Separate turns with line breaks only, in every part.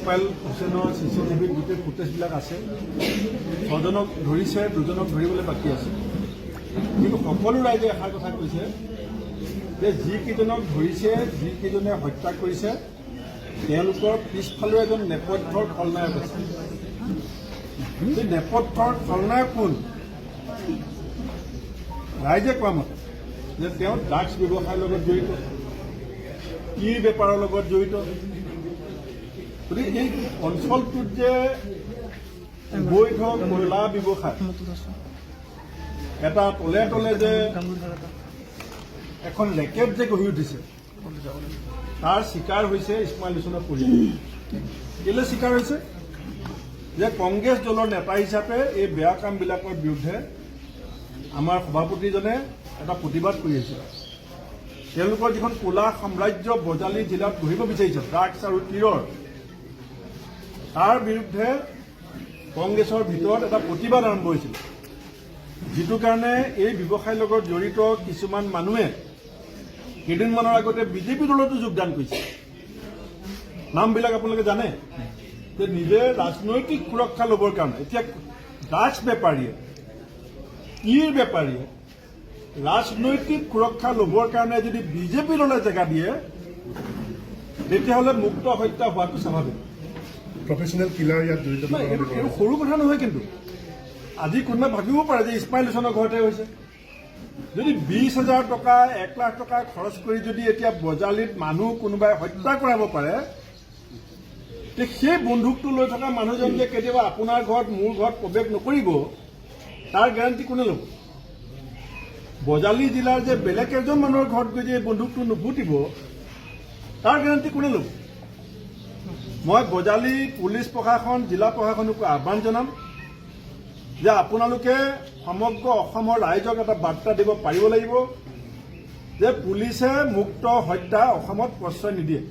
ইছমাইল হুছেইনৰ চিচিটিভিত গোটেই ফুটেজবিলাক আছে। 6জনক ধৰিছে, 2জনক ধৰিবলৈ বাকী আছে। কিন্তু সকলো ৰাইজে এষাৰ কথা কৈছে যে যিকেইজনক ধৰিছে, যিকেইজনে হত্যা কৰিছে, তেওঁলোকৰ পিছফালেও এজন নেপথ্যৰ খলনায়ক আছে। সেই নেপথ্যৰ খলনায়ক কোন? ৰাইজে কোৱা মতে যে তেওঁ ড্ৰাগছ ব্যৱসায়ৰ লগত জড়িত, ইৰ বেপাৰৰ লগত জড়িত। গতিকে এই অঞ্চলটোত যে বৈধ কয়লা ব্যৱসায়, এটা তলে তলে যে এখন ৰেকেট যে গঢ়ি উঠিছে, তাৰ চিকাৰ হৈছে ইছমাইল হুছেইনৰ পৰিয়াল। কেলৈ চিকাৰ হৈছে? যে কংগ্ৰেছ দলৰ নেতা হিচাপে এই বেয়া কামবিলাকৰ বিৰুদ্ধে আমাৰ সভাপতিজনে এটা প্ৰতিবাদ কৰি আছে। তেওঁলোকৰ যিখন ক'লা সাম্ৰাজ্য বজালী জিলাত গঢ়িব বিচাৰিছে ড্ৰাগছ আৰু তীৰৰ, তাৰ বিৰুদ্ধে কংগ্ৰেছৰ ভিতৰত এটা প্ৰতিবাদ আৰম্ভ হৈছিল, যিটো কাৰণে এই ব্যৱসায়ৰ লগত জড়িত কিছুমান মানুহে কেইদিনমানৰ আগতে বিজেপি দলতো যোগদান কৰিছে। নামবিলাক আপোনালোকে জানে যে নিজে ৰাজনৈতিক সুৰক্ষা ল'বৰ কাৰণে এতিয়া ড্ৰাগছ বেপাৰীয়ে, ইৰ বেপাৰীয়ে ৰাজনৈতিক সুৰক্ষা ল'বৰ কাৰণে যদি বিজেপি দলে জেগা দিয়ে, তেতিয়াহ'লে মুক্ত হত্যা হোৱাটো স্বাভাৱিক।
প্ৰফেচনেল কিলাৰ ইয়াত জড়িত
এইটো সৰু কথা নহয়। কিন্তু আজি কোনোবাই ভাবিব পাৰে যে ইছমাইল হুছেইনৰ ঘৰতে হৈছে। যদি 20,000 টকা, 1 লাখ টকা খৰচ কৰি যদি এতিয়া বজালীত মানুহ কোনোবাই হত্যা কৰাব পাৰে, তে সেই বন্দুকটো লৈ থকা মানুহজন যে কেতিয়াবা আপোনাৰ ঘৰত, মোৰ ঘৰত প্ৰৱেশ নকৰিব, তাৰ গেৰাণ্টি কোনে ল'ব? বজালী জিলাৰ যে বেলেগ এজন মানুহৰ ঘৰত গৈ যে এই বন্দুকটো নুফুটিব, তাৰ গেৰাণ্টি কোনে ল'ব? মই বজালী পুলিচ প্ৰশাসন, জিলা প্ৰশাসনকো আহ্বান জনাম যে আপোনালোকে সমগ্ৰ অসমৰ ৰাইজক এটা বাৰ্তা দিব পাৰিব লাগিব যে পুলিচে মুক্ত হত্যা অসমত প্ৰশ্ৰয় নিদিয়ে।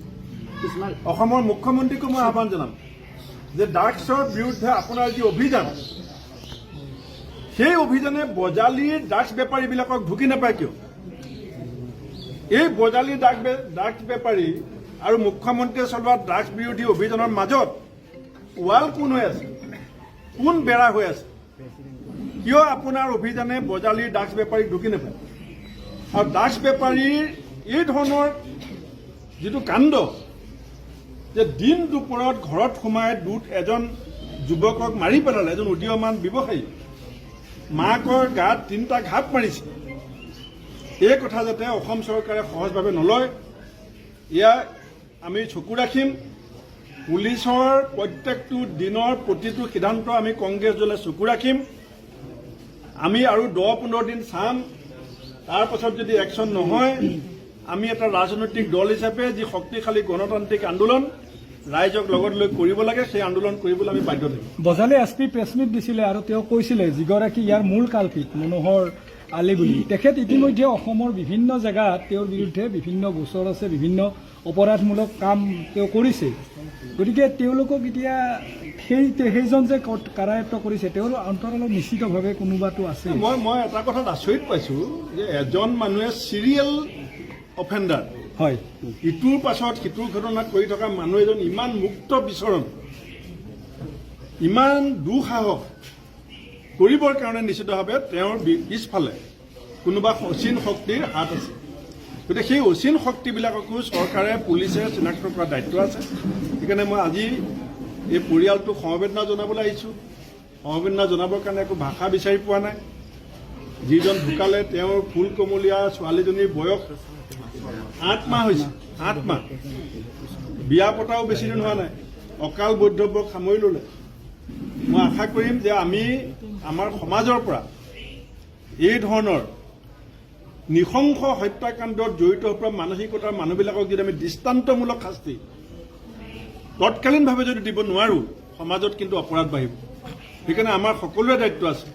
অসমৰ মুখ্যমন্ত্ৰীকো মই আহ্বান জনাম যে ড্ৰাগছৰ বিৰুদ্ধে আপোনাৰ যি অভিযান, সেই অভিযানে বজালীৰ ড্ৰাগছ বেপাৰীবিলাকক ঢুকি নাপায় কিয়? এই বজালীৰ ড্ৰাগছ বেপাৰী আৰু মুখ্যমন্ত্ৰীয়ে চলোৱা ড্ৰাগছ বিৰোধী অভিযানৰ মাজত ৱাল কোন হৈ আছে, কোন বেৰা হৈ আছে? কিয় আপোনাৰ অভিযানে বজালীৰ ড্ৰাগছ বেপাৰীক ঢুকি নাপায়? আৰু ড্ৰাগছ বেপাৰীৰ এই ধৰণৰ যিটো কাণ্ড, যে দিন দুপৰত ঘৰত সোমাই এজন যুৱকক মাৰি পেলালে, এজন উদীয়মান ব্যৱসায়ী, মাকৰ গাত 3টা ঘাট মাৰিছে, এই কথা যাতে অসম চৰকাৰে সহজভাৱে নলয়, ইয়াক আমি চকু ৰাখিম। পুলিচৰ প্ৰত্যেকটো দিনৰ প্ৰতিটো সিদ্ধান্ত আমি কংগ্ৰেছ দলে চকু ৰাখিম। আমি আৰু 10-15 দিন চাম, তাৰ পাছত যদি একশ্যন নহয়, আমি এটা ৰাজনৈতিক দল হিচাপে যি শক্তিশালী গণতান্ত্ৰিক আন্দোলন ৰাইজক লগত লৈ কৰিব লাগে, সেই আন্দোলন কৰিবলৈ আমি বাধ্য থাকিম।
বজালী SP প্ৰেছমিট দিছিলে আৰু তেওঁ কৈছিলে যিগৰাকী ইয়াৰ মূল কাল্পিত মনোহৰ আলী বুলি, তেখেত ইতিমধ্যে অসমৰ বিভিন্ন জেগাত তেওঁৰ বিৰুদ্ধে বিভিন্ন গোচৰ আছে, বিভিন্ন অপৰাধমূলক কাম তেওঁ কৰিছে। গতিকে তেওঁলোকক এতিয়া সেইজন যে কাৰায়ত্ব কৰিছে, তেওঁৰ অন্তৰালত নিশ্চিতভাৱে কোনোবাটো আছে।
মই এটা কথাত আচৰিত পাইছোঁ যে এজন মানুহে চিৰিয়েল অফেণ্ডাৰ,
হয়,
ইটোৰ পাছত সিটোৰ ঘটনা কৰি থকা মানুহ এজন ইমান মুক্ত বিচৰণ, ইমান দুঃসাহস কৰিবৰ কাৰণে নিশ্চিতভাৱে তেওঁৰ পিছফালে কোনোবা অচিন শক্তিৰ হাত আছে। গতিকে সেই অচিন শক্তিবিলাককো চৰকাৰে, পুলিচে চিনাক্ত কৰাৰ দায়িত্ব আছে। সেইকাৰণে মই আজি এই পৰিয়ালটোক সমবেদনা জনাবলৈ আহিছোঁ। সমবেদনা জনাবৰ কাৰণে একো ভাষা বিচাৰি পোৱা নাই। যিজন ঢুকালে তেওঁৰ ফুল কমলীয়া ছোৱালীজনীৰ বয়স 8 মাহ হৈছে, 8 মাহ। বিয়া পতাও বেছি দিন হোৱা নাই, অকাল বৈধৱ্যক সামৰি ল'লে। মই আশা কৰিম যে আমি আমাৰ সমাজৰ পৰা এই ধৰণৰ নৃশংস হত্যাকাণ্ডত জড়িত হৈ পৰা মানসিকতাৰ মানুহবিলাকক যদি আমি দৃষ্টান্তমূলক শাস্তি তৎকালীনভাৱে যদি দিব নোৱাৰোঁ, সমাজত কিন্তু অপৰাধ বাঢ়িব। সেইকাৰণে আমাৰ সকলোৰে দায়িত্ব আছে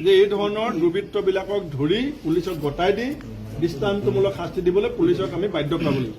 যে এই ধৰণৰ দুৰ্বৃত্তবিলাকক ধৰি পুলিচক গতাই দি দৃষ্টান্তমূলক শাস্তি দিবলৈ পুলিচক আমি বাধ্য কৰাব লাগিব।